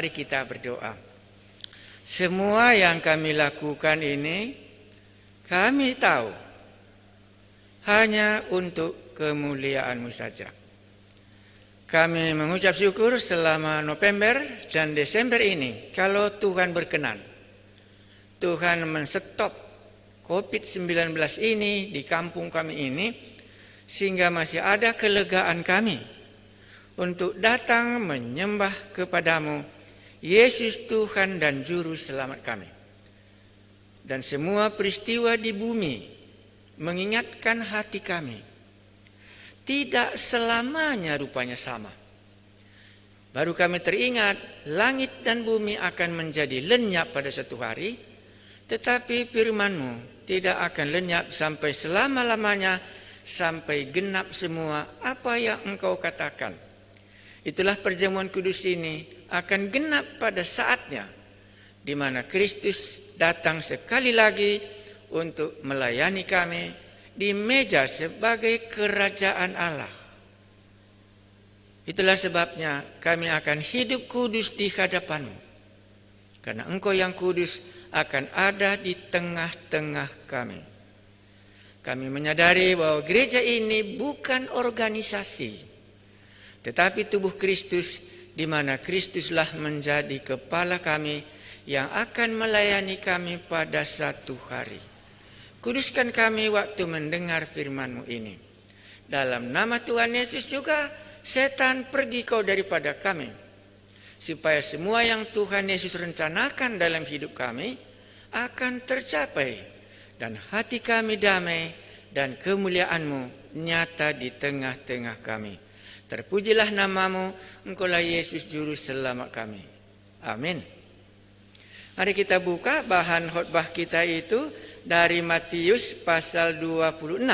Mari kita berdoa. Semua yang kami lakukan ini, kami tahu hanya untuk kemuliaan-Mu saja. Kami mengucap syukur selama November dan Desember ini, kalau Tuhan berkenan, Tuhan menstop COVID-19 ini di kampung kami ini, sehingga masih ada kelegaan kami untuk datang menyembah kepadamu, Yesus Tuhan dan Juru Selamat kami. Dan semua peristiwa di bumi mengingatkan hati kami, tidak selamanya rupanya sama. Baru kami teringat, langit dan bumi akan menjadi lenyap pada suatu hari, tetapi firman-Mu tidak akan lenyap sampai selama-lamanya, sampai genap semua apa yang Engkau katakan. Itulah perjamuan kudus ini akan genap pada saatnya, di mana Kristus datang sekali lagi untuk melayani kami di meja sebagai kerajaan Allah. Itulah sebabnya kami akan hidup kudus di hadapan-Mu, karena Engkau yang kudus akan ada di tengah-tengah kami. Kami menyadari bahwa gereja ini bukan organisasi, tetapi tubuh Kristus, di mana Kristuslah menjadi kepala kami yang akan melayani kami pada satu hari. Kuduskan kami waktu mendengar firman-Mu ini. Dalam nama Tuhan Yesus juga, setan pergi kau daripada kami, supaya semua yang Tuhan Yesus rencanakan dalam hidup kami akan tercapai, dan hati kami damai, dan kemuliaan-Mu nyata di tengah-tengah kami. Terpujilah nama-Mu, Engkaulah Yesus Juru Selamat kami. Amin. Mari kita buka bahan khotbah kita itu dari Matius pasal 26,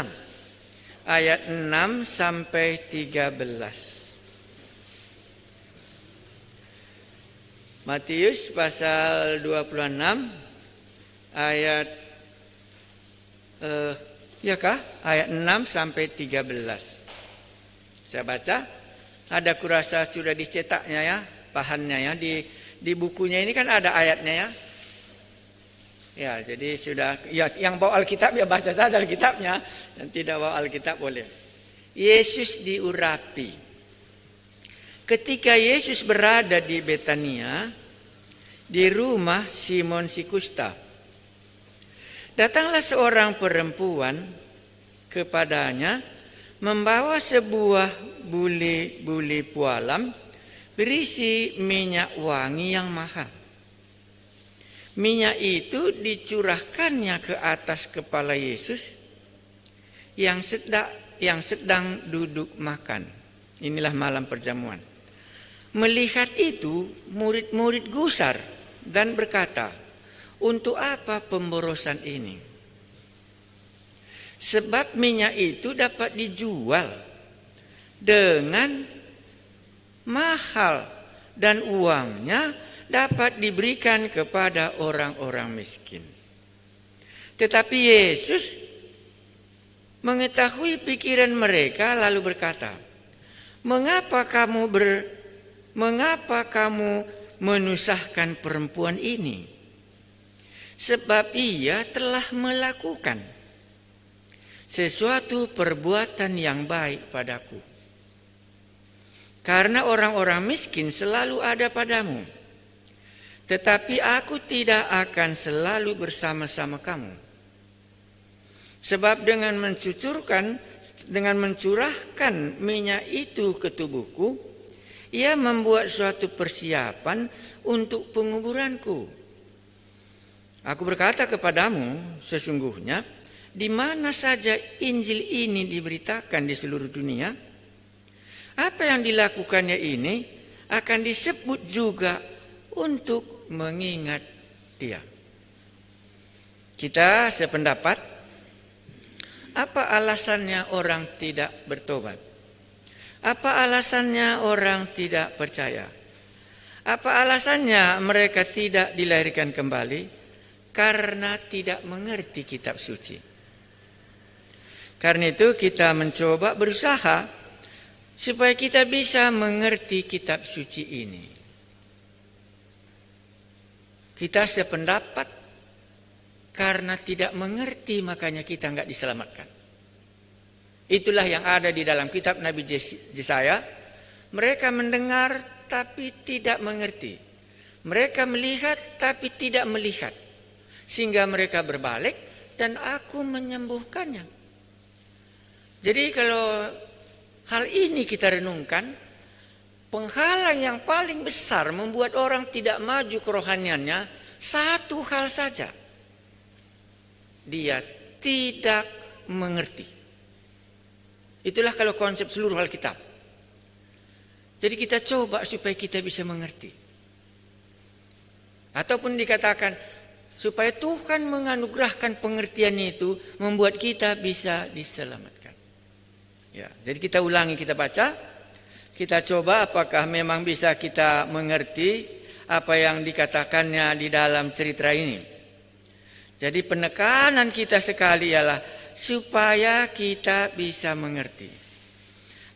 ayat 6 sampai 13. Matius pasal 26, ayat ayat 6 sampai 13. Saya baca, ada kurasa sudah dicetaknya ya, bahannya ya, di bukunya ini kan ada ayatnya ya. Ya, jadi sudah, ya, yang bawa Alkitab ya baca saja Alkitabnya, dan tidak bawa Alkitab boleh. Yesus diurapi. Ketika Yesus berada di Betania, di rumah Simon si Kusta, datanglah seorang perempuan kepadanya, membawa sebuah buli pualam berisi minyak wangi yang mahal. Minyak itu dicurahkannya ke atas kepala Yesus yang sedang duduk makan. Inilah malam perjamuan. Melihat itu, murid-murid gusar dan berkata, "Untuk apa pemborosan ini? Sebab minyak itu dapat dijual dengan mahal dan uangnya dapat diberikan kepada orang-orang miskin." Tetapi Yesus mengetahui pikiran mereka lalu berkata, Mengapa kamu menusahkan perempuan ini? Sebab ia telah melakukan sesuatu perbuatan yang baik padaku. Karena orang-orang miskin selalu ada padamu, tetapi aku tidak akan selalu bersama-sama kamu. Sebab dengan mencurahkan minyak itu ke tubuhku, ia membuat suatu persiapan untuk penguburanku. Aku berkata kepadamu, sesungguhnya di mana saja Injil ini diberitakan di seluruh dunia, apa yang dilakukannya ini akan disebut juga untuk mengingat dia. Kita sependapat, apa alasannya orang tidak bertobat? Apa alasannya orang tidak percaya? Apa alasannya mereka tidak dilahirkan kembali? Karena tidak mengerti kitab suci. Karena itu kita mencoba berusaha supaya kita bisa mengerti kitab suci ini. Kita sependapat karena tidak mengerti, makanya kita nggak diselamatkan. Itulah yang ada di dalam kitab Nabi Yesaya. Mereka mendengar tapi tidak mengerti. Mereka melihat tapi tidak melihat. Sehingga mereka berbalik dan aku menyembuhkannya. Jadi kalau hal ini kita renungkan, penghalang yang paling besar membuat orang tidak maju kerohaniannya satu hal saja. Dia tidak mengerti. Itulah kalau konsep seluruh Alkitab. Jadi kita coba supaya kita bisa mengerti. Ataupun dikatakan supaya Tuhan menganugerahkan pengertian itu membuat kita bisa diselamatkan. Ya, jadi kita ulangi, kita baca, kita coba apakah memang bisa kita mengerti apa yang dikatakannya di dalam cerita ini. Jadi penekanan kita sekali ialah supaya kita bisa mengerti.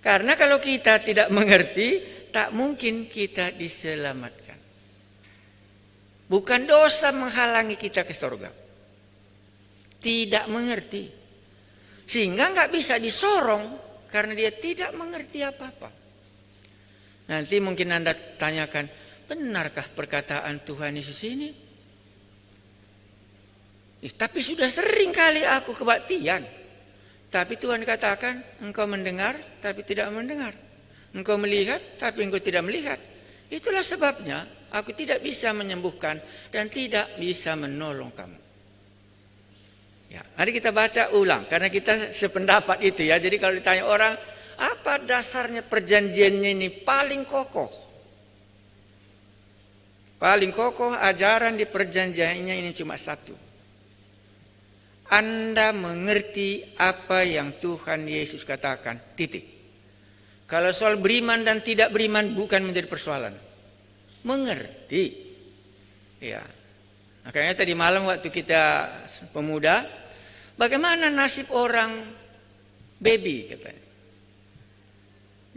Karena kalau kita tidak mengerti, tak mungkin kita diselamatkan. Bukan dosa menghalangi kita ke surga. Tidak mengerti. Sehingga nggak bisa disorong karena dia tidak mengerti apa-apa. Nanti mungkin Anda tanyakan, benarkah perkataan Tuhan Yesus ini? Tapi sudah sering kali aku kebaktian. Tapi Tuhan katakan, engkau mendengar tapi tidak mendengar. Engkau melihat tapi engkau tidak melihat. Itulah sebabnya aku tidak bisa menyembuhkan dan tidak bisa menolong kamu. Ya, mari kita baca ulang karena kita sependapat itu ya. Jadi kalau ditanya orang, apa dasarnya perjanjiannya ini paling kokoh? Paling kokoh ajaran di perjanjiannya ini cuma satu. Anda mengerti apa yang Tuhan Yesus katakan, titik. Kalau soal beriman dan tidak beriman bukan menjadi persoalan. Mengerti. Ya. Makanya tadi malam waktu kita pemuda, bagaimana nasib orang baby katanya.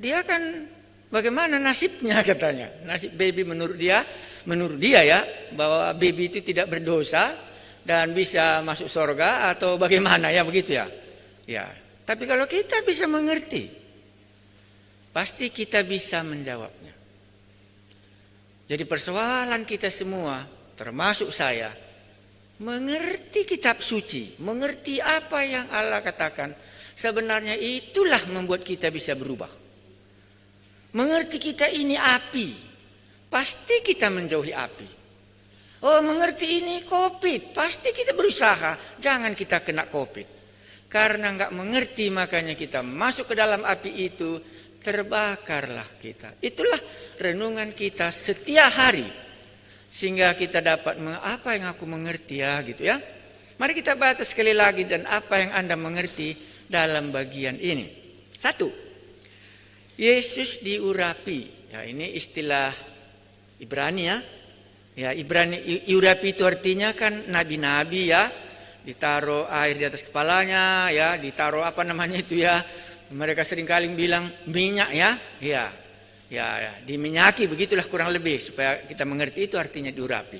Dia kan bagaimana nasibnya katanya. Nasib baby menurut dia ya, bahwa baby itu tidak berdosa dan bisa masuk surga atau bagaimana ya begitu ya. Ya, tapi kalau kita bisa mengerti, pasti kita bisa menjawabnya. Jadi persoalan kita semua, termasuk saya, mengerti kitab suci, mengerti apa yang Allah katakan, sebenarnya itulah membuat kita bisa berubah. Mengerti kita ini api, pasti kita menjauhi api. Oh, mengerti ini COVID, pasti kita berusaha jangan kita kena COVID. Karena nggak mengerti makanya kita masuk ke dalam api itu, terbakarlah kita. Itulah renungan kita setiap hari. Sehingga kita dapat apa yang aku mengerti ya gitu ya. Mari kita baca sekali lagi dan apa yang Anda mengerti dalam bagian ini. 1. Yesus diurapi. Ya, ini istilah Ibrani ya. Ya, Ibrani urapi itu artinya kan nabi-nabi ya. Ditaruh air di atas kepalanya ya, ditaruh apa namanya itu ya. Mereka seringkali bilang minyak ya. Ya, diminyaki begitulah kurang lebih supaya kita mengerti itu artinya diurapi.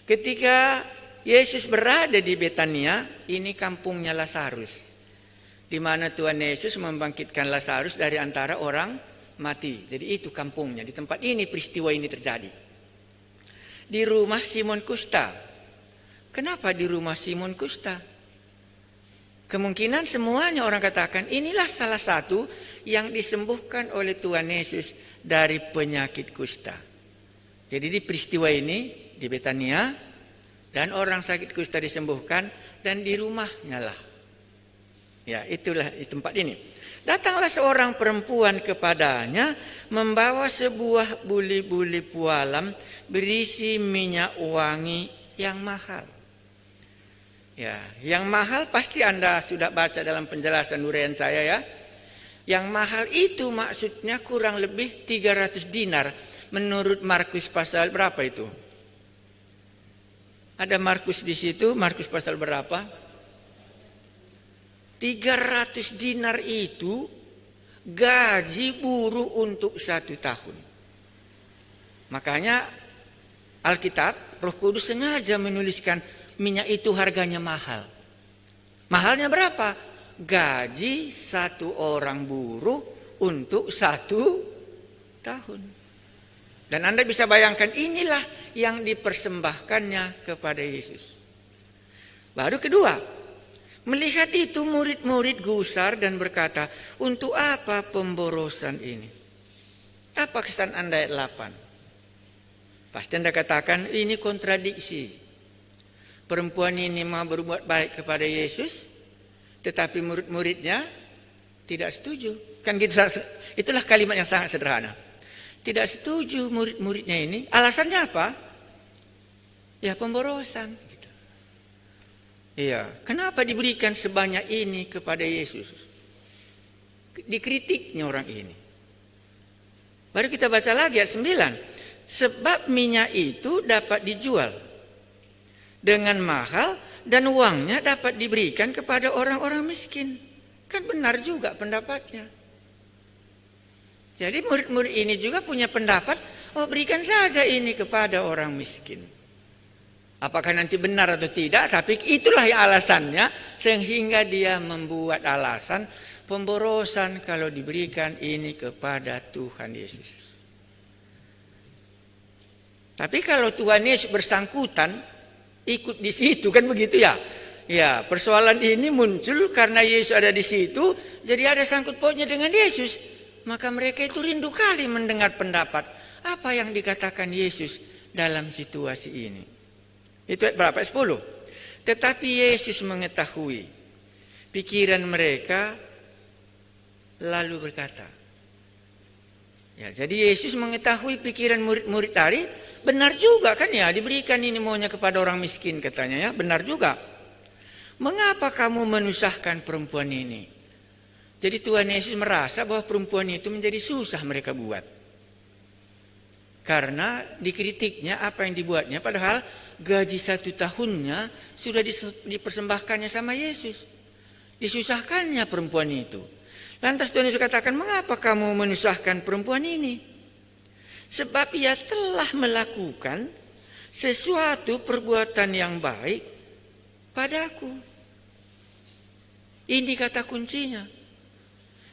Ketika Yesus berada di Betania, ini kampungnya Lazarus. Di mana Tuhan Yesus membangkitkan Lazarus dari antara orang mati. Jadi itu kampungnya, di tempat ini peristiwa ini terjadi. Di rumah Simon Kusta. Kenapa di rumah Simon Kusta? Kemungkinan semuanya orang katakan inilah salah satu yang disembuhkan oleh Tuhan Yesus dari penyakit kusta. Jadi di peristiwa ini di Betania dan orang sakit kusta disembuhkan dan di rumahnya lah. Ya, itulah di tempat ini. Datanglah seorang perempuan kepadanya membawa sebuah buli-buli pualam berisi minyak wangi yang mahal. Ya, yang mahal pasti Anda sudah baca dalam penjelasan uraian saya ya. Yang mahal itu maksudnya kurang lebih 300 dinar menurut Markus pasal berapa itu? Ada Markus di situ, Markus pasal berapa? 300 dinar itu gaji buruh untuk 1 tahun. Makanya Alkitab, Roh Kudus sengaja menuliskan minyak itu harganya mahal. Mahalnya berapa? Gaji satu orang buruh untuk 1 tahun. Dan Anda bisa bayangkan inilah yang dipersembahkannya kepada Yesus. Baru kedua, melihat itu murid-murid gusar dan berkata, untuk apa pemborosan ini? Apa kesan Anda ayat 8? Pasti Anda katakan ini kontradiksi. Perempuan ini mau berbuat baik kepada Yesus, tetapi murid-muridnya tidak setuju. Kan gitu, itulah kalimat yang sangat sederhana. Tidak setuju murid-muridnya ini. Alasannya apa? Ya pemborosan. Iya, kenapa diberikan sebanyak ini kepada Yesus? Dikritiknya orang ini. Baru kita baca lagi ayat 9. Sebab minyak itu dapat dijual dengan mahal dan uangnya dapat diberikan kepada orang-orang miskin. Kan benar juga pendapatnya. Jadi murid-murid ini juga punya pendapat, oh berikan saja ini kepada orang miskin. Apakah nanti benar atau tidak, tapi itulah yang alasannya, sehingga dia membuat alasan pemborosan kalau diberikan ini kepada Tuhan Yesus. Tapi kalau Tuhan Yesus bersangkutan ikut di situ, kan begitu ya? Ya, persoalan ini muncul karena Yesus ada di situ, jadi ada sangkut pautnya dengan Yesus. Maka mereka itu rindu kali mendengar pendapat apa yang dikatakan Yesus dalam situasi ini. Itu ayat berapa? 10. Tetapi Yesus mengetahui pikiran mereka lalu berkata. Ya, jadi Yesus mengetahui pikiran murid-murid tadi. Benar juga kan ya, diberikan ini maunya kepada orang miskin katanya ya, benar juga. Mengapa kamu menyusahkan perempuan ini? Jadi Tuhan Yesus merasa bahwa perempuan itu menjadi susah mereka buat. Karena dikritiknya apa yang dibuatnya, padahal gaji 1 tahunnya sudah dipersembahkannya sama Yesus. Disusahkannya perempuan itu. Lantas Tuhan Yesus katakan, mengapa kamu menyusahkan perempuan ini? Sebab ia telah melakukan sesuatu perbuatan yang baik padaku. Ini kata kuncinya.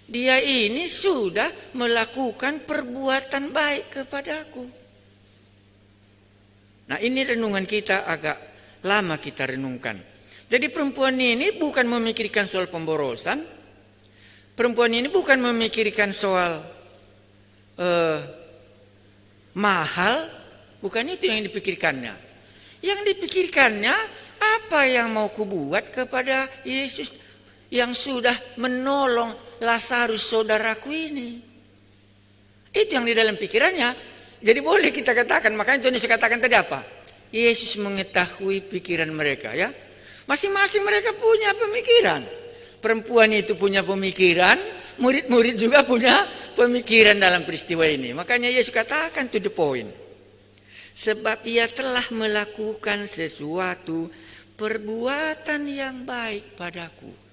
Dia ini sudah melakukan perbuatan baik kepadaku. Nah, ini renungan kita agak lama kita renungkan. Jadi perempuan ini bukan memikirkan soal pemborosan. Perempuan ini bukan memikirkan soal mahal, bukan itu yang dipikirkannya. Yang dipikirkannya, apa yang mau kubuat kepada Yesus yang sudah menolong Lazarus saudaraku ini. Itu yang di dalam pikirannya. Jadi boleh kita katakan, makanya Tuhan Yesus katakan tadi apa? Yesus mengetahui pikiran mereka ya. Masing-masing mereka punya pemikiran. Perempuan itu punya pemikiran, murid-murid juga punya pemikiran dalam peristiwa ini. Makanya Yesus katakan to the point. Sebab ia telah melakukan sesuatu perbuatan yang baik padaku.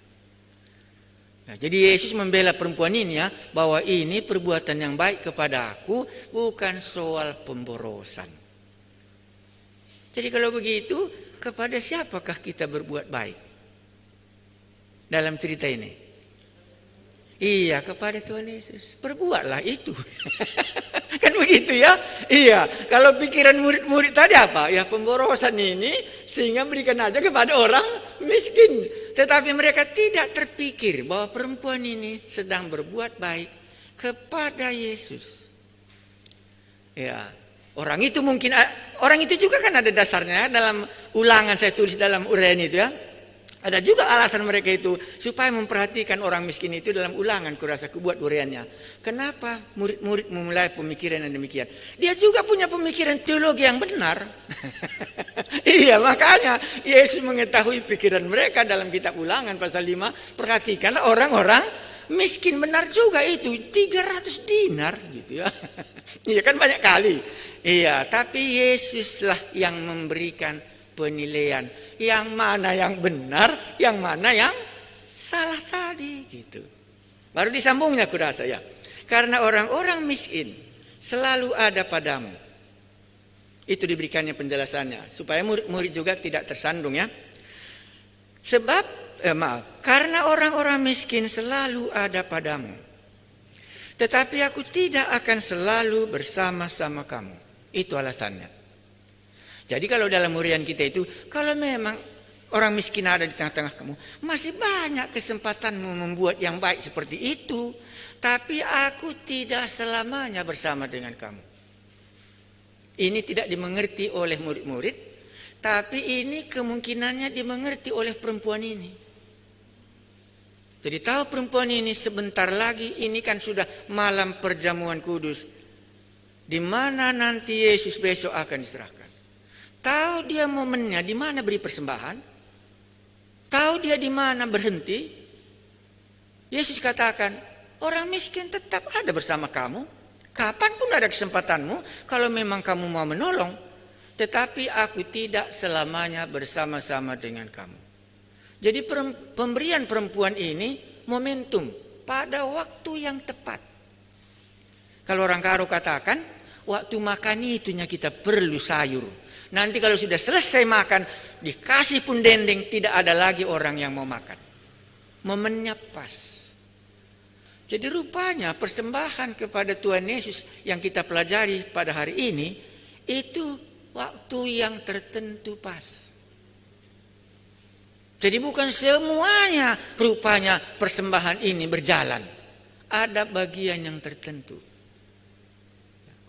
Nah, jadi Yesus membela perempuan ini ya, bahwa ini perbuatan yang baik kepada aku, bukan soal pemborosan. Jadi kalau begitu, kepada siapakah kita berbuat baik dalam cerita ini? Iya, kepada Tuhan Yesus. Perbuatlah itu. Kan begitu ya? Iya, kalau pikiran murid-murid tadi apa? Ya pemborosan ini sehingga berikan aja kepada orang miskin. Tetapi mereka tidak terpikir bahwa perempuan ini sedang berbuat baik kepada Yesus. Ya, orang itu mungkin, orang itu juga kan ada dasarnya dalam Ulangan, saya tulis dalam uraian itu ya. Ada juga alasan mereka itu supaya memperhatikan orang miskin itu dalam Ulangan, kurasa kubuat uraiannya. Kenapa murid-murid memulai pemikiran yang demikian? Dia juga punya pemikiran teologi yang benar. Iya, makanya Yesus mengetahui pikiran mereka dalam kitab Ulangan pasal 5. Perhatikanlah orang-orang miskin, benar juga itu 300 dinar gitu ya. Iya kan banyak kali. Iya, tapi Yesuslah yang memberikan penilaian yang mana yang benar, yang mana yang salah tadi gitu. Baru disambungnya kurasa ya. Karena orang-orang miskin selalu ada padamu. Itu diberikannya penjelasannya supaya murid-murid juga tidak tersandung ya. Sebab karena orang-orang miskin selalu ada padamu, tetapi aku tidak akan selalu bersama-sama kamu. Itu alasannya. Jadi kalau dalam hurian kita itu, kalau memang orang miskin ada di tengah-tengah kamu, masih banyak kesempatanmu membuat yang baik seperti itu. Tapi aku tidak selamanya bersama dengan kamu. Ini tidak dimengerti oleh murid-murid, tapi ini kemungkinannya dimengerti oleh perempuan ini. Jadi tahu perempuan ini sebentar lagi, ini kan sudah malam perjamuan kudus, di mana nanti Yesus besok akan diserahkan. Tahu dia momennya di mana beri persembahan, tahu dia di mana berhenti. Yesus katakan, orang miskin tetap ada bersama kamu. Kapanpun ada kesempatanmu, kalau memang kamu mau menolong. Tetapi aku tidak selamanya bersama-sama dengan kamu. Jadi pemberian perempuan ini momentum pada waktu yang tepat. Kalau orang Karo katakan, waktu makan itunya kita perlu sayur. Nanti kalau sudah selesai makan, dikasih pun dendeng, tidak ada lagi orang yang mau makan. Momennya pas. Jadi rupanya persembahan kepada Tuhan Yesus yang kita pelajari pada hari ini, itu waktu yang tertentu pas. Jadi bukan semuanya rupanya persembahan ini berjalan. Ada bagian yang tertentu.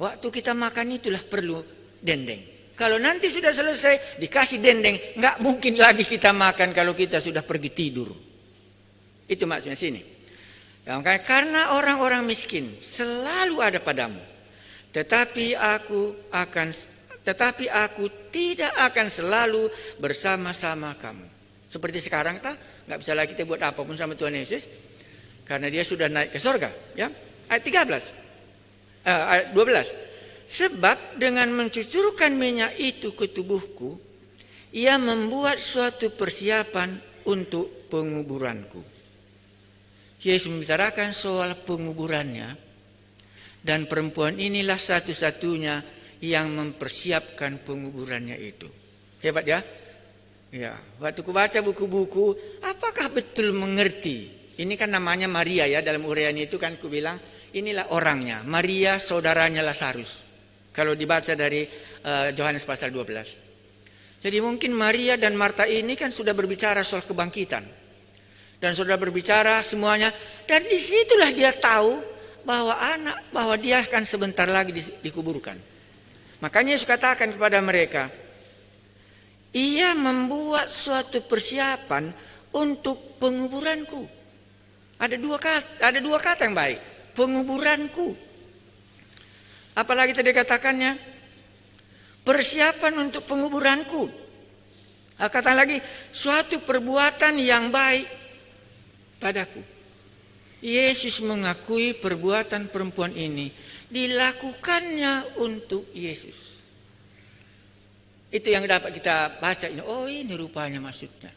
Waktu kita makan itulah perlu dendeng. Kalau nanti sudah selesai dikasih dendeng, nggak mungkin lagi kita makan kalau kita sudah pergi tidur. Itu maksudnya sini. Karena orang-orang miskin selalu ada padamu, tetapi aku tidak akan selalu bersama-sama kamu. Seperti sekarang nggak bisa lagi kita buat apapun sama Tuhan Yesus, karena dia sudah naik ke surga. Ya, ayat 12. Sebab dengan mencucurkan minyak itu ke tubuhku, ia membuat suatu persiapan untuk penguburanku. Yesus membicarakan soal penguburannya, dan perempuan inilah satu-satunya yang mempersiapkan penguburannya itu. Hebat ya? Ya, waktu ku baca buku-buku, apakah betul mengerti? Ini kan namanya Maria ya, dalam uraian itu kan ku bilang, inilah orangnya. Maria saudaranya Lazarus. Kalau dibaca dari Yohanes pasal 12. Jadi mungkin Maria dan Marta ini kan sudah berbicara soal kebangkitan. Dan sudah berbicara semuanya, dan disitulah dia tahu bahwa dia akan sebentar lagi dikuburkan. Makanya Yesus katakan kepada mereka, ia membuat suatu persiapan untuk penguburanku. Ada dua kata yang baik, penguburanku. Apalagi tadi katakannya, persiapan untuk penguburanku. Kata lagi, suatu perbuatan yang baik padaku. Yesus mengakui perbuatan perempuan ini dilakukannya untuk Yesus. Itu yang dapat kita baca ini. Oh, ini rupanya maksudnya.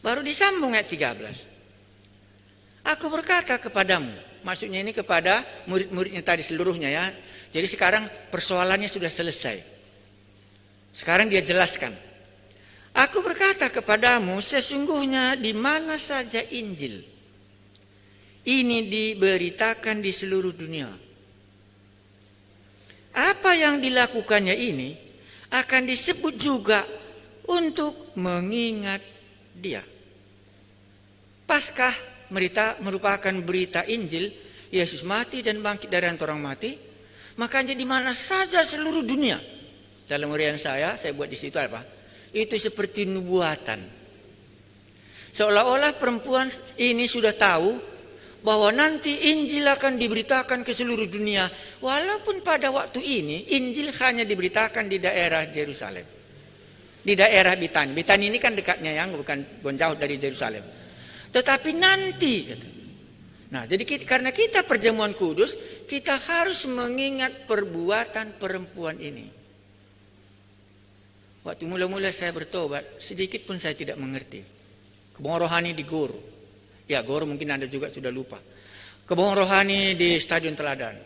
Baru disambung ayat 13. Aku berkata kepadamu, maksudnya ini kepada murid-muridnya tadi seluruhnya ya. Jadi sekarang persoalannya sudah selesai. Sekarang dia jelaskan. Aku berkata kepadamu, sesungguhnya di mana saja Injil ini diberitakan di seluruh dunia, apa yang dilakukannya ini akan disebut juga untuk mengingat dia. Paskah merupakan berita Injil, Yesus mati dan bangkit dari antara orang mati. Makanya di mana saja seluruh dunia. Dalam uraian saya buat di situ apa? Itu seperti nubuatan. Seolah-olah perempuan ini sudah tahu bahwa nanti Injil akan diberitakan ke seluruh dunia. Walaupun pada waktu ini Injil hanya diberitakan di daerah Yerusalem. Di daerah Betani. Betani ini kan dekatnya yang bukan jauh dari Yerusalem. Tetapi nanti, kata. Nah, jadi karena kita perjamuan kudus, kita harus mengingat perbuatan perempuan ini. Waktu mula-mula saya bertobat, sedikit pun saya tidak mengerti. Kebohongan rohani di Goro. Ya, Goro mungkin Anda juga sudah lupa. Kebohongan rohani di Stadion Teladan.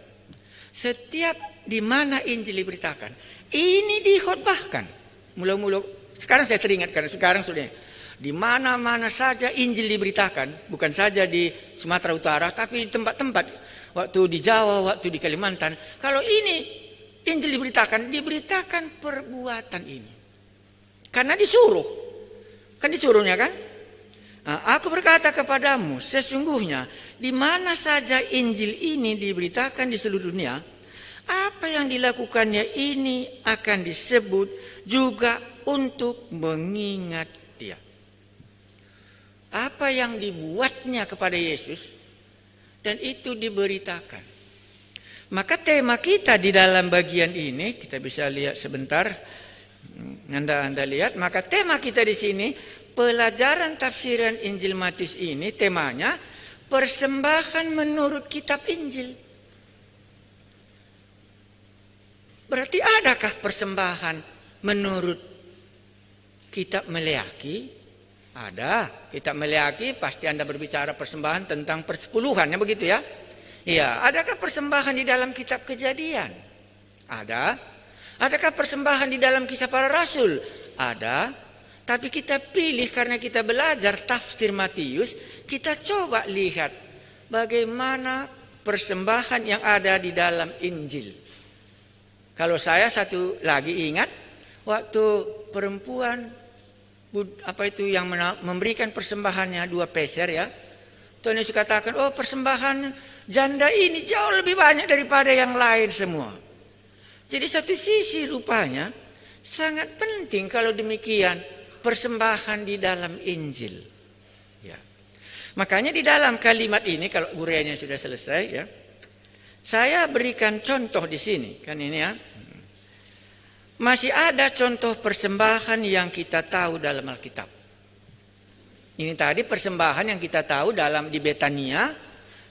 Setiap di mana Injil diberitakan, Ini dikhotbahkan. Mula-mula sekarang saya teringat karena sekarang sudah di mana-mana saja Injil diberitakan, bukan saja di Sumatera Utara, tapi di tempat-tempat, waktu di Jawa, waktu di Kalimantan. Kalau ini Injil diberitakan perbuatan ini. Karena disuruh. Kan disuruhnya kan? Nah, aku berkata kepadamu, sesungguhnya di mana saja Injil ini diberitakan di seluruh dunia, apa yang dilakukannya ini akan disebut juga untuk mengingat dia. Apa yang dibuatnya kepada Yesus dan itu diberitakan. Maka tema kita di dalam bagian ini kita bisa lihat sebentar. Anda lihat, maka tema kita di sini pelajaran tafsiran Injil Matius ini temanya persembahan menurut kitab Injil. Berarti adakah persembahan menurut kitab Meleaki? Ada. Kitab Meleaki pasti Anda berbicara persembahan tentang persepuluhan, ya begitu ya? Iya. Adakah persembahan di dalam kitab Kejadian? Ada. Adakah persembahan di dalam Kisah Para Rasul? Ada. Tapi kita pilih karena kita belajar tafsir Matius, kita coba lihat bagaimana persembahan yang ada di dalam Injil. Kalau saya satu lagi ingat, waktu perempuan yang memberikan persembahannya 2 peser ya, Tuhan Yesus katakan, oh persembahan janda ini jauh lebih banyak daripada yang lain semua. Jadi satu sisi rupanya sangat penting kalau demikian persembahan di dalam Injil. Ya. Makanya di dalam kalimat ini kalau uraiannya sudah selesai ya, saya berikan contoh di sini kan ini ya. Masih ada contoh persembahan yang kita tahu dalam Alkitab. Ini tadi persembahan yang kita tahu di Betania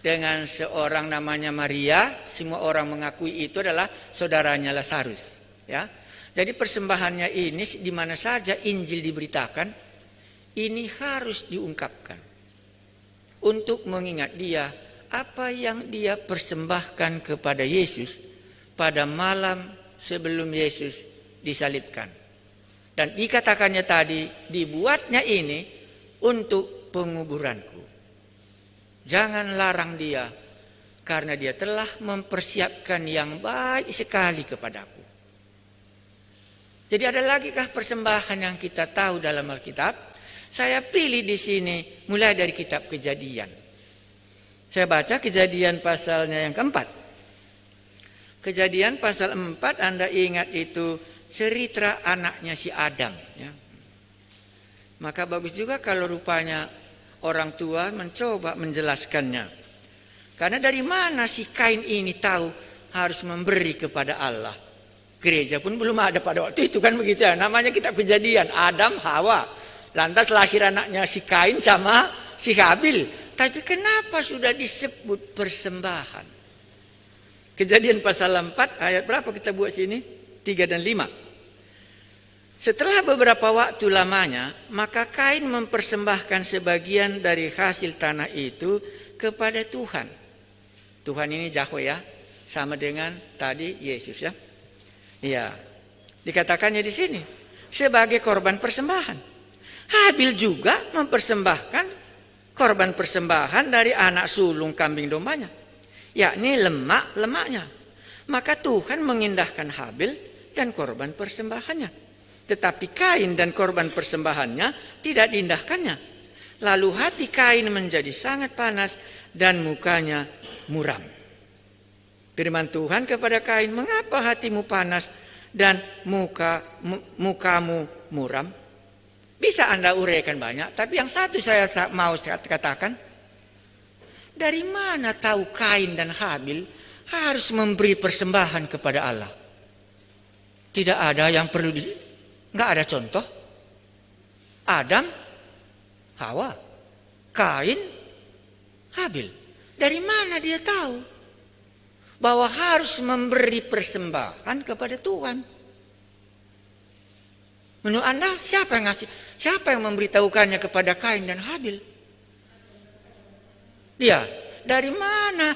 dengan seorang namanya Maria. Semua orang mengakui itu adalah saudaranya Lazarus. Ya, jadi persembahannya ini di mana saja Injil diberitakan, ini harus diungkapkan untuk mengingat dia apa yang dia persembahkan kepada Yesus pada malam sebelum Yesus disalibkan. Dan dikatakannya tadi, dibuatnya ini untuk penguburanku. Jangan larang dia, karena dia telah mempersiapkan yang baik sekali kepadaku. Jadi ada lagi kah persembahan yang kita tahu dalam Alkitab? Saya pilih di sini mulai dari kitab Kejadian. Saya baca Kejadian pasalnya yang keempat. Kejadian pasal 4, Anda ingat itu cerita anaknya si Adam. Ya. Maka bagus juga kalau rupanya orang tua mencoba menjelaskannya. Karena dari mana si Kain ini tahu harus memberi kepada Allah? Gereja pun belum ada pada waktu itu kan begitu ya. Namanya kitab Kejadian, Adam, Hawa. Lantas lahir anaknya si Kain sama si Habil. Tapi kenapa sudah disebut persembahan? Kejadian pasal 4 ayat berapa kita buat sini? 3 dan 5. Setelah beberapa waktu lamanya, maka Kain mempersembahkan sebagian dari hasil tanah itu kepada Tuhan. Tuhan ini Yahweh ya, sama dengan tadi Yesus ya. Iya, dikatakannya di sini sebagai korban persembahan. Habil juga mempersembahkan korban persembahan dari anak sulung kambing dombanya, yakni lemaknya. Maka Tuhan mengindahkan Habil dan korban persembahannya. Tetapi Kain dan korban persembahannya tidak diindahkannya. Lalu hati Kain menjadi sangat panas dan mukanya muram. Firman Tuhan kepada Kain, mengapa hatimu panas dan mukamu muram? Bisa Anda uraikan banyak, tapi yang satu saya mau katakan. Dari mana tahu Kain dan Habil harus memberi persembahan kepada Allah? Tidak ada yang perlu nggak ada contoh. Adam, Hawa, Kain, Habil. Dari mana dia tahu bahwa harus memberi persembahan kepada Tuhan? Menurut Anda siapa yang ngasih? Siapa yang memberitahukannya kepada Kain dan Habil? Dia. Dari mana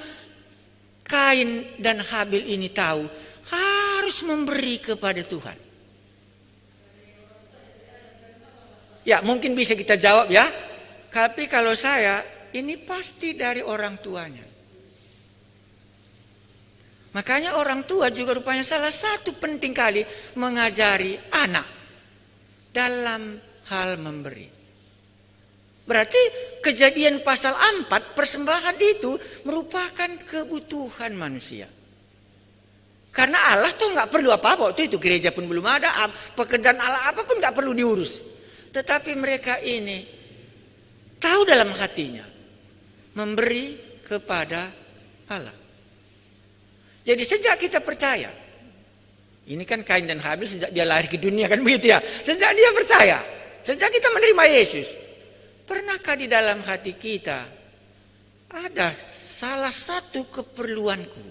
Kain dan Habil ini tahu harus harus memberi kepada Tuhan. Ya, mungkin bisa kita jawab ya. Tapi kalau saya, ini pasti dari orang tuanya. Makanya orang tua juga rupanya salah satu penting kali mengajari anak dalam hal memberi. Berarti Kejadian pasal 4, persembahan itu merupakan kebutuhan manusia. Karena Allah tuh nggak perlu apa-apa, waktu itu gereja pun belum ada, pekerjaan Allah apapun nggak perlu diurus. Tetapi mereka ini tahu dalam hatinya memberi kepada Allah. Jadi sejak kita percaya, ini kan Kain dan Habil sejak dia lahir ke dunia kan begitu ya. Sejak dia percaya, sejak kita menerima Yesus, pernahkah di dalam hati kita ada salah satu keperluanku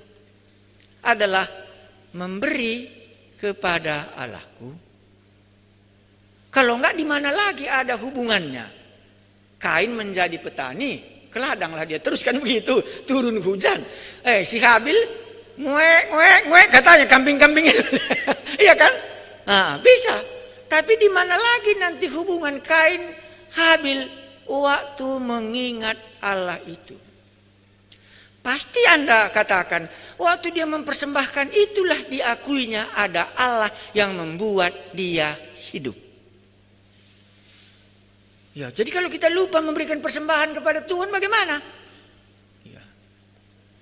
adalah memberi kepada Allahku? Kalau enggak, di mana lagi ada hubungannya? Kain menjadi petani, ke ladanglah dia terus kan begitu, turun hujan. Si Habil nguek katanya kambing-kambing itu. Iya kan? Nah, bisa. Tapi di mana lagi nanti hubungan Kain Habil waktu mengingat Allah itu? Pasti Anda katakan, waktu dia mempersembahkan itulah diakuinya ada Allah yang membuat dia hidup. Ya, jadi kalau kita lupa memberikan persembahan kepada Tuhan bagaimana? Ya,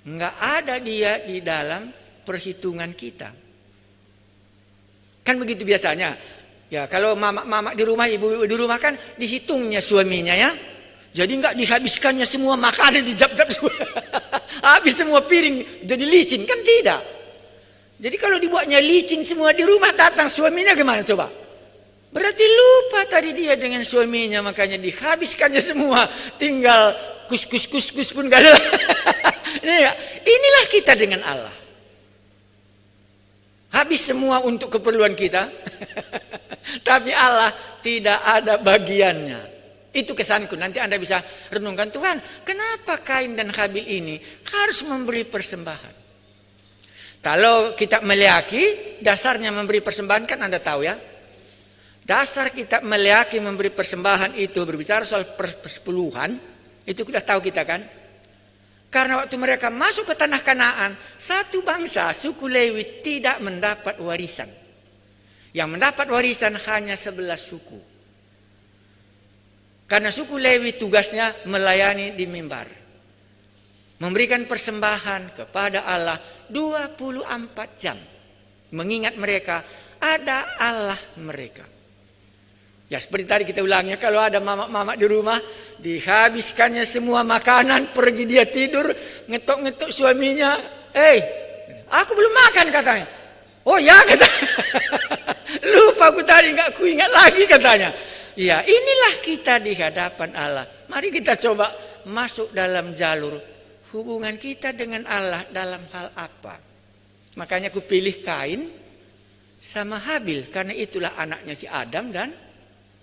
enggak ada dia di dalam perhitungan kita. Kan begitu biasanya. Ya, kalau mama di rumah, ibu di rumah kan dihitungnya suaminya ya. Jadi enggak dihabiskannya semua makanan dijap-jap semua. Habis semua piring jadi licin, kan tidak. Jadi kalau dibuatnya licin semua di rumah, datang suaminya gimana coba? Berarti lupa tadi dia dengan suaminya, makanya dihabiskannya semua. Tinggal kus pun gak ada. Inilah kita dengan Allah. Habis semua untuk keperluan kita. Tapi Allah tidak ada bagiannya. Itu kesanku. Nanti Anda bisa renungkan, Tuhan, kenapa Kain dan Habil ini harus memberi persembahan? Kalau kita meliaki, dasarnya memberi persembahan kan Anda tahu ya. Dasar kita meliaki memberi persembahan itu berbicara soal persepuluhan, itu sudah tahu kita kan. Karena waktu mereka masuk ke tanah Kanaan, satu bangsa, suku Lewi tidak mendapat warisan. Yang mendapat warisan hanya 11 suku. Karena suku Lewi tugasnya melayani di mimbar. Memberikan persembahan kepada Allah 24 jam. Mengingat mereka ada Allah mereka. Ya seperti tadi kita ulangnya, kalau ada mama-mama di rumah, dihabiskannya semua makanan, pergi dia tidur, ngetok-ngetok suaminya, aku belum makan katanya. Oh ya katanya, lupa aku tadi, nggak ku ingat lagi katanya. Ya inilah kita di hadapan Allah. Mari kita coba masuk dalam jalur hubungan kita dengan Allah dalam hal apa. Makanya aku pilih Kain sama Habil, karena itulah anaknya si Adam dan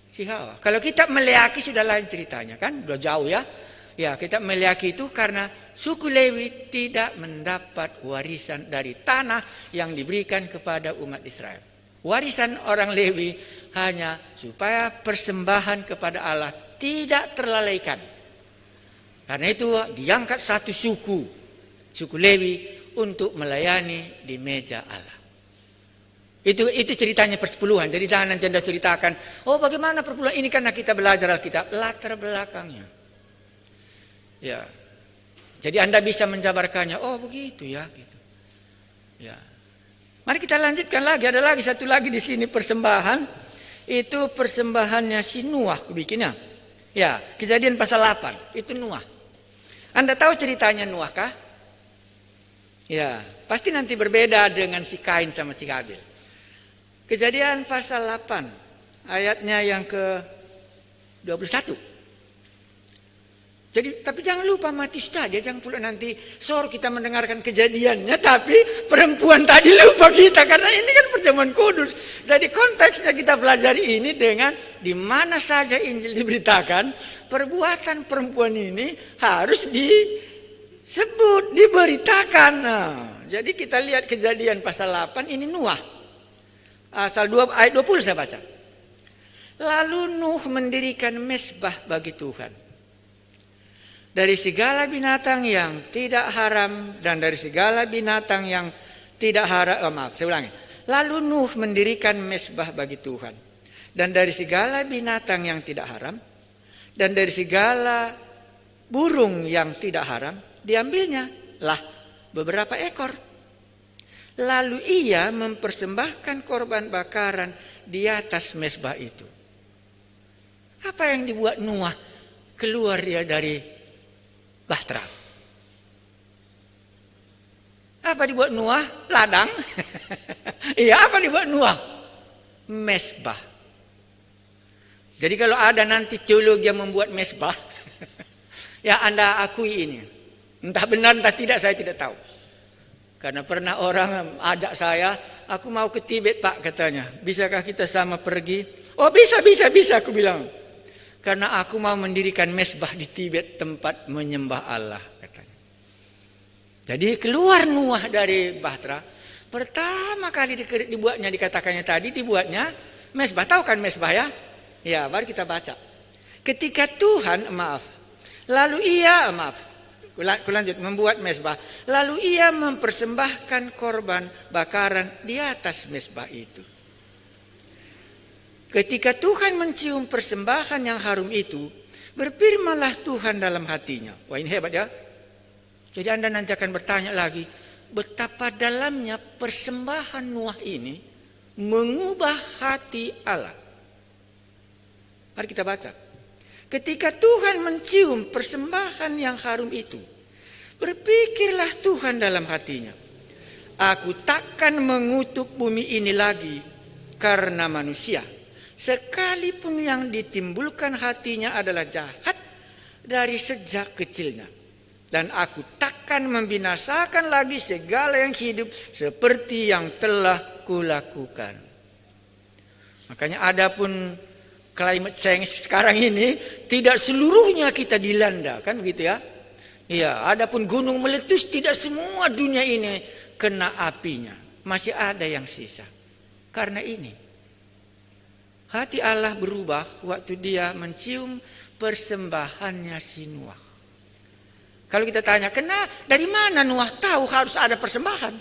si Hawa. Kalau kita meliaki sudah lain ceritanya kan, udah jauh ya. Ya kita meliaki itu karena suku Lewi tidak mendapat warisan dari tanah yang diberikan kepada umat Israel. Warisan orang Lewi hanya supaya persembahan kepada Allah tidak terlalaikan. Karena itu diangkat satu suku Lewi untuk melayani di meja Allah. Itu ceritanya persepuluhan. Jadi jangan nanti Anda ceritakan, oh bagaimana perpuluhan ini, karena kita belajar Alkitab, latar belakangnya. Ya. Jadi Anda bisa menjabarkannya, oh begitu ya, gitu. Ya. Mari kita lanjutkan lagi, ada lagi satu lagi di sini persembahan. Itu persembahannya si Nuah kubikinnya. Ya, Kejadian pasal 8, itu Nuah. Anda tahu ceritanya Nuah kah? Ya, pasti nanti berbeda dengan si Kain sama si Habil. Kejadian pasal 8 ayatnya yang ke-21. Jadi tapi jangan lupa mati saja, jangan pula nanti sore kita mendengarkan kejadiannya tapi perempuan tadi lupa kita, karena ini kan perjamuan kudus. Jadi konteksnya kita pelajari ini dengan di mana saja Injil diberitakan, perbuatan perempuan ini harus Sebut, diberitakan. Nah, jadi kita lihat Kejadian pasal 8 ini Nuh. Asal 2 ayat 20 saya baca. Lalu Nuh mendirikan mesbah bagi Tuhan. Dari segala binatang yang tidak haram dan dari segala binatang yang tidak haram. Saya ulangi. Lalu Nuh mendirikan mesbah bagi Tuhan. Dan dari segala binatang yang tidak haram dan dari segala burung yang tidak haram, diambilnya lah beberapa ekor. Lalu ia mempersembahkan korban bakaran di atas mesbah itu. Apa yang dibuat Nuh keluar dia dari bahtera? Apa dibuat Nuh? Ladang. Iya, apa dibuat Nuh? Mesbah. Jadi kalau ada nanti teologi yang membuat mesbah, ya Anda akui ini. Entah benar entah tidak saya tidak tahu. Karena pernah orang ajak saya, aku mau ke Tibet Pak katanya. Bisakah kita sama pergi? Oh bisa aku bilang. Karena aku mau mendirikan mesbah di Tibet tempat menyembah Allah katanya. Jadi keluar Nuh dari bahtera. Pertama kali dibuatnya, dikatakannya tadi dibuatnya mesbah. Tahu kan mesbah ya? Ya baru kita baca. Ketika Tuhan lanjut membuat mesbah. Lalu ia mempersembahkan korban bakaran di atas mesbah itu. Ketika Tuhan mencium persembahan yang harum itu, berfirmanlah Tuhan dalam hatinya. Wah ini hebat ya. Jadi Anda nanti akan bertanya lagi, betapa dalamnya persembahan Nuh ini mengubah hati Allah. Mari kita baca. Ketika Tuhan mencium persembahan yang harum itu, berpikirlah Tuhan dalam hatinya, aku takkan mengutuk bumi ini lagi karena manusia, sekalipun yang ditimbulkan hatinya adalah jahat dari sejak kecilnya. Dan aku takkan membinasakan lagi segala yang hidup seperti yang telah kulakukan. Makanya adapun climate change sekarang ini tidak seluruhnya kita dilanda, kan begitu ya? Iya, adapun gunung meletus tidak semua dunia ini kena apinya. Masih ada yang sisa. Karena ini hati Allah berubah waktu dia mencium persembahannya si Nuh. Kalau kita tanya, dari mana Nuh tahu harus ada persembahan?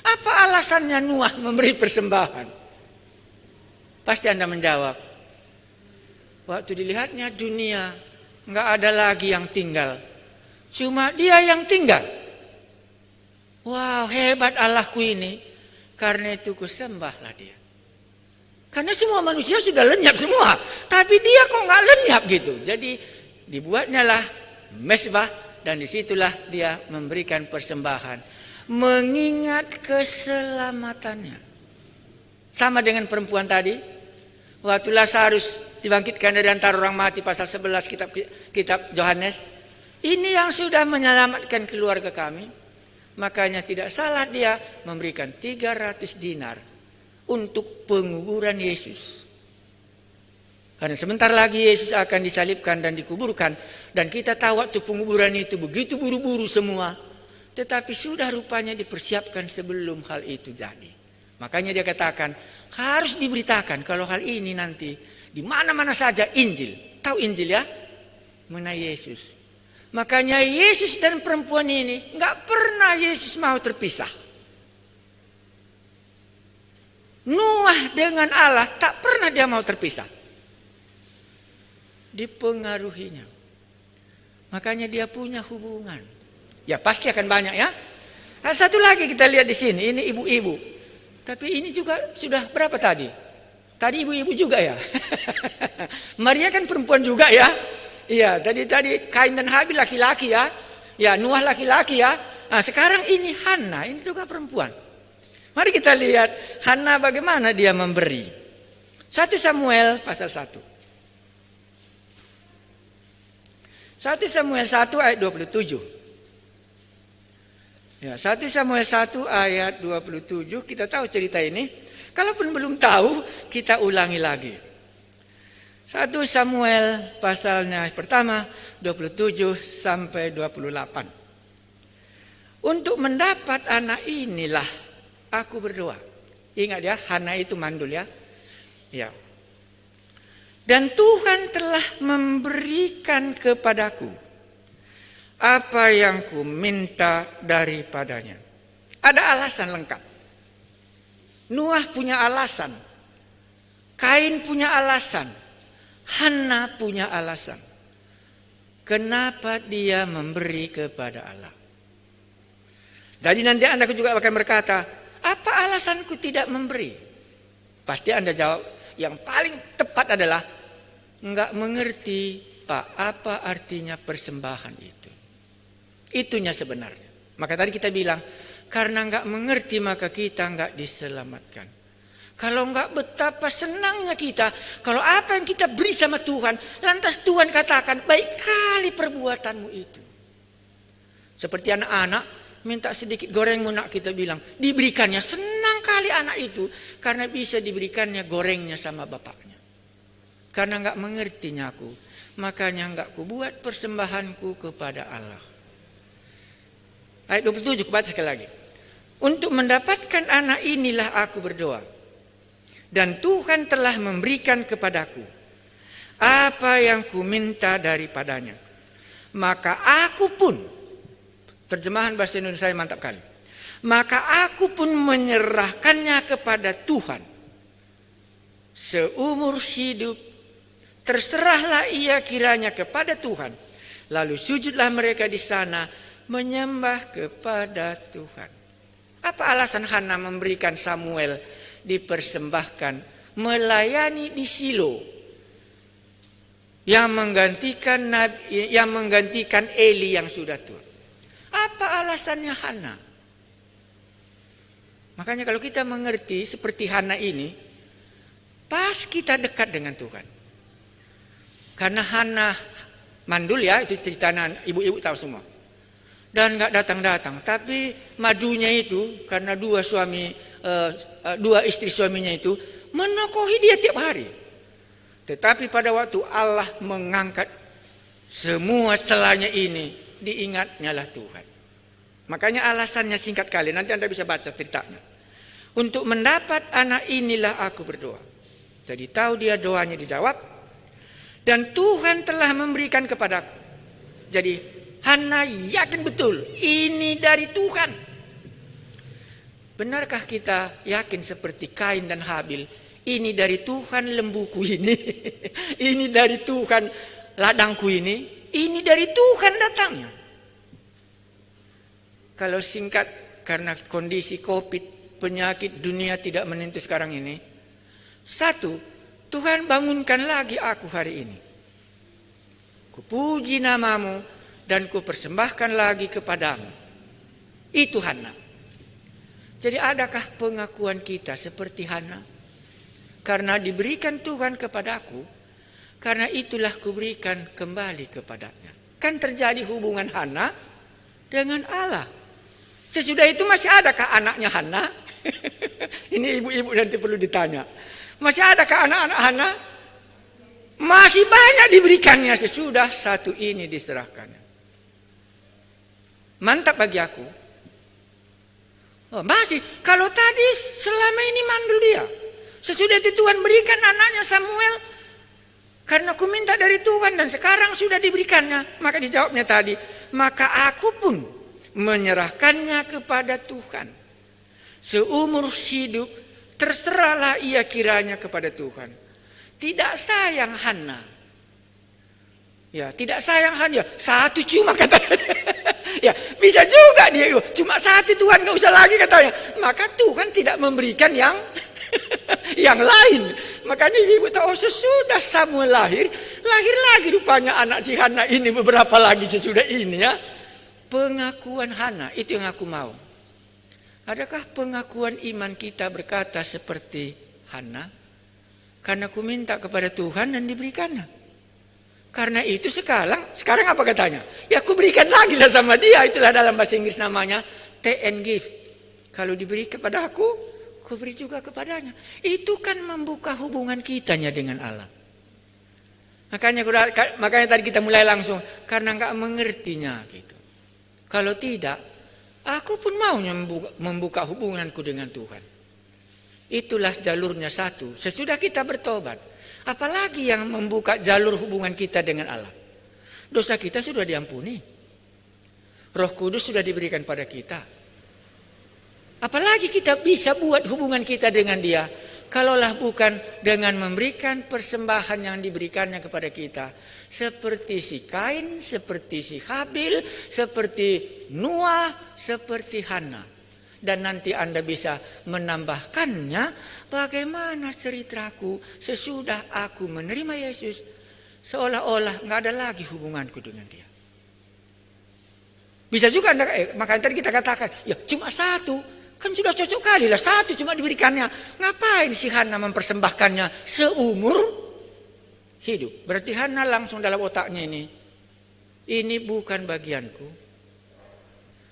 Apa alasannya Nuh memberi persembahan? Pasti Anda menjawab, waktu dilihatnya dunia nggak ada lagi yang tinggal, cuma dia yang tinggal. Wow, hebat Allahku ini. Karena itu kusembahlah dia. Karena semua manusia sudah lenyap semua, tapi dia kok nggak lenyap gitu. Jadi dibuatnya lah mesbah dan disitulah dia memberikan persembahan, mengingat keselamatannya. Sama dengan perempuan tadi, waktu Lazarus dibangkitkan dari antara orang mati, pasal 11 kitab Yohanes. Ini yang sudah menyelamatkan keluarga kami. Makanya tidak salah dia memberikan 300 dinar untuk penguburan Yesus. Karena sebentar lagi Yesus akan disalibkan dan dikuburkan. Dan kita tahu waktu penguburan itu begitu buru-buru semua. Tetapi sudah rupanya dipersiapkan sebelum hal itu jadi. Makanya dia katakan harus diberitakan kalau hal ini nanti di mana-mana saja Injil. Tahu Injil ya? Mengenai Yesus. Makanya Yesus dan perempuan ini nggak pernah Yesus mau terpisah. Nuh dengan Allah tak pernah dia mau terpisah. Dipengaruhinya. Makanya dia punya hubungan. Ya pasti akan banyak ya. Nah, satu lagi kita lihat di sini, ini ibu-ibu. Tapi ini juga sudah berapa tadi? Tadi ibu-ibu juga ya. Maria kan perempuan juga ya. Iya, tadi Kain dan Habil laki-laki ya. Ya, Nuh laki-laki ya. Nah, sekarang ini Hana, ini juga perempuan. Mari kita lihat Hana bagaimana dia memberi. 1 Samuel pasal 1. 1 Samuel 1 ayat 27. Ya, 1 Samuel 1 ayat 27, kita tahu cerita ini. Kalaupun belum tahu, kita ulangi lagi. 1 Samuel pasalnya pertama 27 sampai 28. Untuk mendapat anak inilah aku berdoa. Ingat ya, Hana itu mandul ya. Ya. Dan Tuhan telah memberikan kepadaku apa yang ku minta daripadanya. Ada alasan lengkap. Nuah punya alasan. Kain punya alasan. Hana punya alasan. Kenapa dia memberi kepada Allah. Jadi nanti Anda juga akan berkata, apa alasanku tidak memberi? Pasti Anda jawab, yang paling tepat adalah, enggak mengerti Pak, apa artinya persembahan itu. Itunya sebenarnya. Maka tadi kita bilang, karena enggak mengerti maka kita enggak diselamatkan. Kalau enggak, betapa senangnya kita kalau apa yang kita beri sama Tuhan, lantas Tuhan katakan, baik kali perbuatanmu itu. Seperti anak-anak minta sedikit gorengmu nak, kita bilang diberikannya, senang kali anak itu karena bisa diberikannya gorengnya sama bapaknya. Karena enggak mengertinya aku, makanya enggak ku buat persembahanku kepada Allah. Ayat 27 baca sekali lagi. Untuk mendapatkan anak inilah aku berdoa. Dan Tuhan telah memberikan kepadaku apa yang ku minta daripadanya. Maka aku pun, terjemahan bahasa Indonesia mantap kali. Maka aku pun menyerahkannya kepada Tuhan. Seumur hidup, terserahlah ia kiranya kepada Tuhan. Lalu sujudlah mereka di sana menyembah kepada Tuhan. Apa alasan Hana memberikan Samuel dipersembahkan melayani di Shilo yang menggantikan Eli yang sudah tua? Apa alasannya Hana? Makanya kalau kita mengerti seperti Hana ini, pas kita dekat dengan Tuhan. Karena Hana mandul ya, itu cerita ibu-ibu tahu semua. Dan nggak datang-datang, tapi majunya itu karena dua istri suaminya itu menokohi dia tiap hari. Tetapi pada waktu Allah mengangkat semua celanya ini, diingatnyalah Tuhan. Makanya alasannya singkat kali, nanti Anda bisa baca ceritanya. Untuk mendapat anak inilah aku berdoa. Jadi tahu dia doanya dijawab. Dan Tuhan telah memberikan kepadaku. Jadi Hana yakin betul ini dari Tuhan. Benarkah kita yakin seperti Kain dan Habil? Ini dari Tuhan lembuku ini. Ini dari Tuhan ladangku ini. Ini dari Tuhan datangnya. Kalau singkat, karena kondisi COVID, penyakit dunia tidak menentu sekarang ini. Satu, Tuhan bangunkan lagi aku hari ini. Kupuji namamu dan kupersembahkan lagi kepadamu. Itu Hana. Jadi adakah pengakuan kita seperti Hana? Karena diberikan Tuhan kepadaku, karena itulah kuberikan kembali kepadanya. Kan terjadi hubungan Hana dengan Allah. Sesudah itu masih adakah anaknya Hana? Ini ibu-ibu nanti perlu ditanya. Masih adakah anak-anak Hana? Masih banyak diberikannya sesudah satu ini diserahkannya. Mantap bagi aku. Oh, masih. Kalau tadi selama ini mandul dia. Sesudah itu Tuhan berikan anaknya Samuel. Karena aku minta dari Tuhan dan sekarang sudah diberikannya. Maka dijawabnya tadi. Maka aku pun menyerahkannya kepada Tuhan. Seumur hidup terserahlah ia kiranya kepada Tuhan. Tidak sayang Hana. Ya, tidak sayang Hana. Satu cuma katanya. Ya, bisa juga dia cuma satu, Tuhan nggak usah lagi katanya. Maka Tuhan tidak memberikan yang yang lain. Makanya ibu tahu sesudah Samuel lahir lagi rupanya anak si Hana ini beberapa lagi sesudah ini ya. Pengakuan Hana itu yang aku mau. Adakah pengakuan iman kita berkata seperti Hana? Karena aku minta kepada Tuhan dan diberikannya. Karena itu sekarang apa katanya? Ya aku berikan lagi lah sama dia. Itulah dalam bahasa Inggris namanya take and give. Kalau diberi kepada aku beri juga kepadanya. Itu kan membuka hubungan kitanya dengan Allah. Makanya tadi kita mulai langsung karena nggak mengertinya gitu. Kalau tidak, Aku pun mau membuka hubunganku dengan Tuhan. Itulah jalurnya satu. Sesudah kita bertobat, apalagi yang membuka jalur hubungan kita dengan Allah. Dosa kita sudah diampuni. Roh Kudus sudah diberikan pada kita. Apalagi kita bisa buat hubungan kita dengan Dia, kalaulah bukan dengan memberikan persembahan yang diberikannya kepada kita. Seperti si Kain, seperti si Habil, seperti Noah, seperti Hana. Dan nanti Anda bisa menambahkannya, bagaimana ceritaku sesudah aku menerima Yesus, seolah-olah nggak ada lagi hubunganku dengan Dia. Bisa juga Anda, makanya tadi kita katakan, ya cuma satu, kan sudah cocok kali lah, satu cuma diberikannya. Ngapain si Hana mempersembahkannya seumur hidup? Berarti Hana langsung dalam otaknya ini bukan bagianku.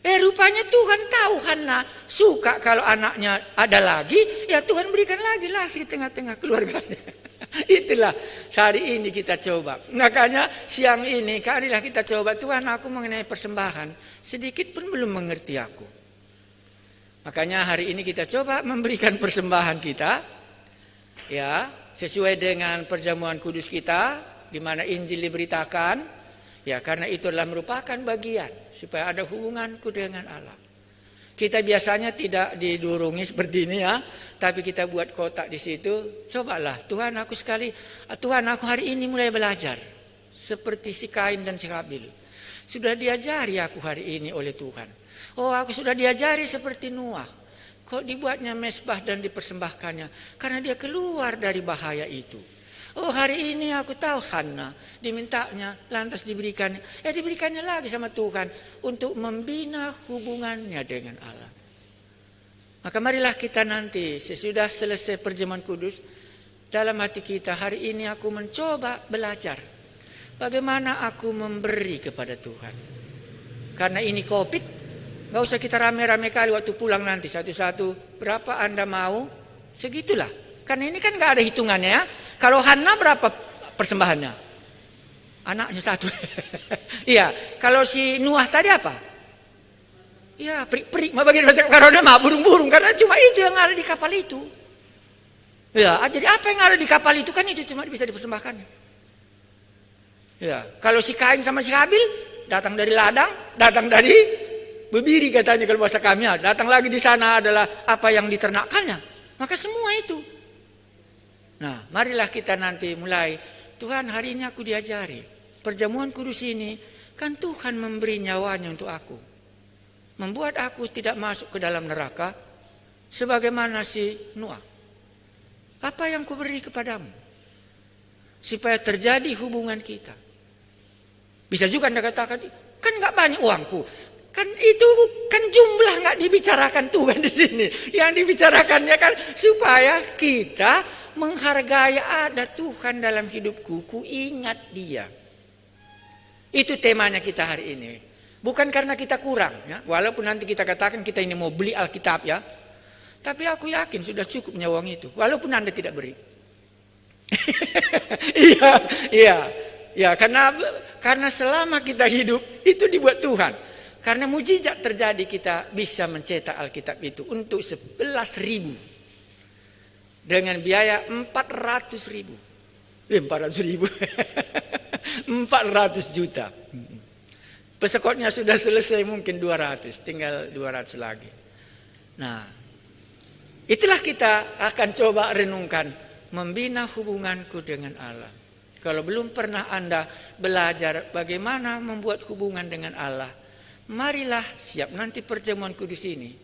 Rupanya Tuhan tahu Hana suka kalau anaknya ada lagi, ya Tuhan berikan lagi lahir di tengah-tengah keluarganya. Itulah hari ini kita coba. Makanya siang ini kalilah kita coba, Tuhan aku mengenai persembahan, sedikit pun belum mengerti aku. Makanya hari ini kita coba memberikan persembahan kita, ya sesuai dengan perjamuan kudus kita, di mana Injil diberitakan. Ya karena itu adalah merupakan bagian supaya ada hubunganku dengan Allah. Kita biasanya tidak didurungi seperti ini ya, tapi kita buat kotak di situ. Cobalah, Tuhan aku hari ini mulai belajar seperti si Kain dan si Habil. Sudah diajari aku hari ini oleh Tuhan. Oh, aku sudah diajari seperti Noah. Kok dibuatnya mezbah dan dipersembahkannya? Karena dia keluar dari bahaya itu. Oh, hari ini aku tahu Hana dimintanya, lantas diberikannya. Diberikannya lagi sama Tuhan untuk membina hubungannya dengan Allah. Maka marilah kita nanti sesudah selesai perjamuan kudus, dalam hati kita hari ini aku mencoba belajar bagaimana aku memberi kepada Tuhan. Karena ini COVID, gak usah kita rame-rame kali waktu pulang nanti satu-satu. Berapa Anda mau? Segitulah. Karena ini kan gak ada hitungannya ya. Kalau Hana berapa persembahannya? Anaknya satu. Iya. Kalau si Noah tadi apa? Iya, perik-perik. Bagian bahasa karena mah burung-burung. Karena cuma itu yang ada di kapal itu. Ya, jadi apa yang ada di kapal itu kan itu cuma bisa dipersembahkan. Ya, kalau si Kain sama si Habil datang dari ladang, datang dari bebiri katanya kalau bahasa kami. Datang lagi di sana adalah apa yang diternakannya. Maka semua itu. Nah, marilah kita nanti mulai, Tuhan hari ini aku diajari. Perjamuan kudus ini, kan Tuhan memberi nyawanya untuk aku. Membuat aku tidak masuk ke dalam neraka, sebagaimana si Noah. Apa yang kuberi kepadamu? Supaya terjadi hubungan kita. Bisa juga Anda katakan, kan gak banyak uangku. Kan itu kan jumlah gak dibicarakan Tuhan di sini. Yang dibicarakannya kan supaya kita menghargai ada Tuhan dalam hidupku, ku ingat Dia. Itu temanya kita hari ini. Bukan karena kita kurang, ya. Walaupun nanti kita katakan kita ini mau beli Alkitab ya. Tapi aku yakin sudah cukup uang itu. Walaupun Anda tidak beri. Iya, karena selama kita hidup itu dibuat Tuhan. Karena mujizat terjadi kita bisa mencetak Alkitab itu untuk 11.000. Dengan biaya 400.000. 400 juta. Pesekotnya sudah selesai mungkin 200. Tinggal 200 lagi. Nah, itulah kita akan coba renungkan. Membina hubunganku dengan Allah. Kalau belum pernah Anda belajar bagaimana membuat hubungan dengan Allah, marilah siap nanti perjamuan kudus ini.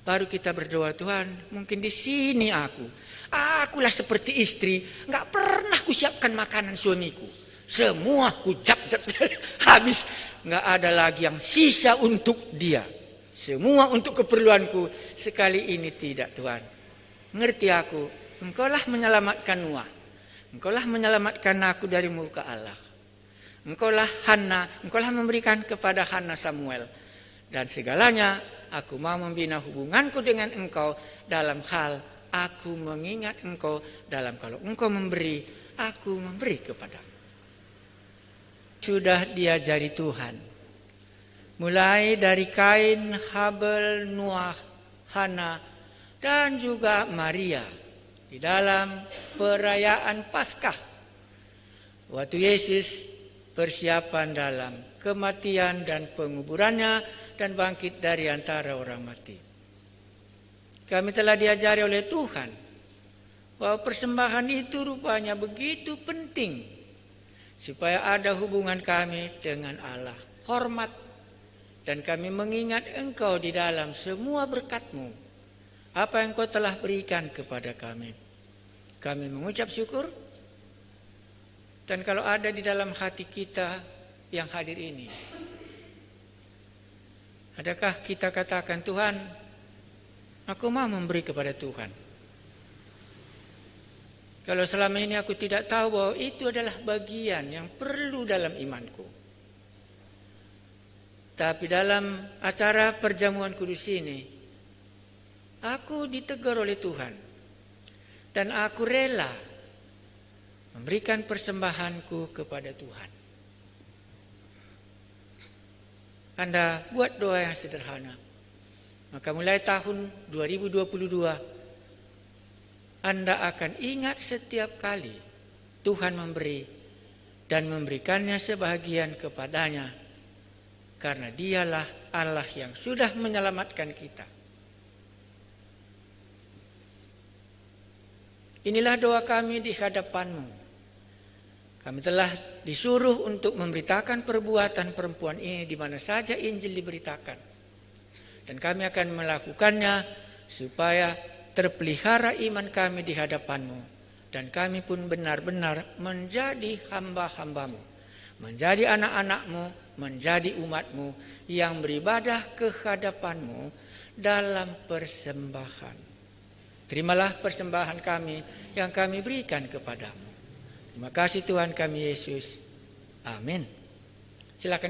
Baru kita berdoa, Tuhan mungkin di sini akulah seperti istri, nggak pernah kusiapkan makanan suamiku, semua kucap habis, nggak ada lagi yang sisa untuk dia, semua untuk keperluanku. Sekali ini tidak Tuhan, ngerti aku, Engkaulah menyelamatkan Noah, Engkaulah menyelamatkan aku dari murka Allah, Engkaulah memberikan kepada Hana Samuel, dan segalanya. Aku mau membina hubunganku dengan Engkau dalam hal aku mengingat Engkau, dalam kalau Engkau memberi, aku memberi kepadamu. Sudah diajari Tuhan mulai dari Kain, Habel, Noah, Hana, dan juga Maria di dalam perayaan Paskah. Waktu Yesus persiapan dalam kematian dan penguburannya dan bangkit dari antara orang mati. Kami telah diajari oleh Tuhan bahwa persembahan itu rupanya begitu penting supaya ada hubungan kami dengan Allah, hormat, dan kami mengingat Engkau di dalam semua berkat-Mu, apa yang Kau telah berikan kepada kami. Kami mengucap syukur, dan kalau ada di dalam hati kita yang hadir ini, adakah kita katakan, Tuhan, aku mau memberi kepada Tuhan. Kalau selama ini aku tidak tahu bahwa itu adalah bagian yang perlu dalam imanku. Tapi dalam acara perjamuan kudus ini, aku ditegur oleh Tuhan. Dan aku rela memberikan persembahanku kepada Tuhan. Anda buat doa yang sederhana. Maka mulai tahun 2022, Anda akan ingat setiap kali Tuhan memberi dan memberikannya sebahagian kepadanya, karena Dialah Allah yang sudah menyelamatkan kita. Inilah doa kami di hadapan-Mu. Kami telah disuruh untuk memberitakan perbuatan perempuan ini di mana saja Injil diberitakan. Dan kami akan melakukannya supaya terpelihara iman kami di hadapan-Mu. Dan kami pun benar-benar menjadi hamba-hamba-Mu, menjadi anak-anak-Mu, menjadi umat-Mu yang beribadah ke hadapan-Mu dalam persembahan. Terimalah persembahan kami yang kami berikan kepada-Mu. Terima kasih Tuhan kami Yesus. Amin. Silakan.